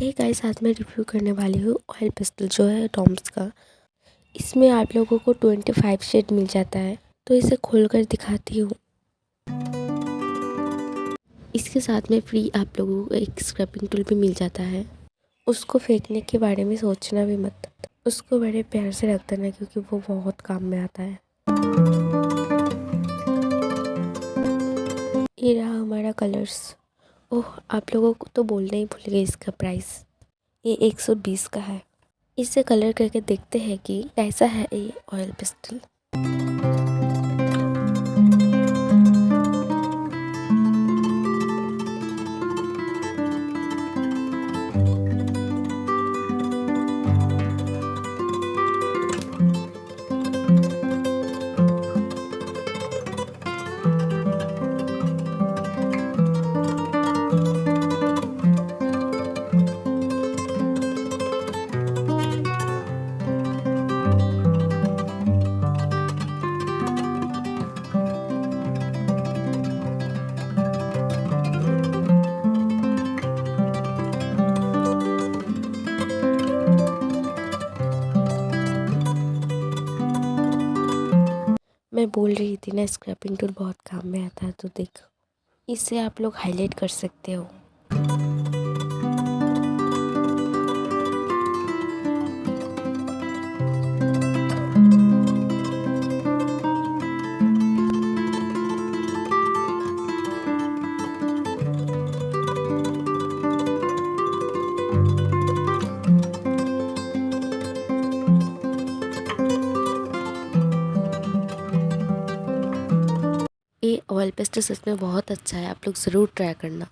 Hey guys, आज मैं review करने वाली हूँ ऑयल पेस्टल जो है डॉम्स का। इसमें आप लोगों को 25 शेड मिल जाता है, तो इसे खोलकर दिखाती हूँ। इसके साथ में फ्री आप लोगों को एक स्क्रबिंग टूल भी मिल जाता है। उसको फेंकने के बारे में सोचना भी मत, उसको बड़े प्यार से रख देना क्योंकि वो बहुत काम में आता है। ये रहा हमारा कलर्स। ओह, आप लोगों को तो बोलना ही भूल गए इसका प्राइस। ये 120 का है। इसे कलर करके देखते हैं कि कैसा है ये ऑयल पेस्टल। मैं बोल रही थी ना, स्क्रैपिंग टूल बहुत काम में आता है, तो देखो इससे आप लोग हाईलाइट कर सकते हो। ये ऑयल पेस्टल सच में बहुत अच्छा है, आप लोग ज़रूर ट्राई करना।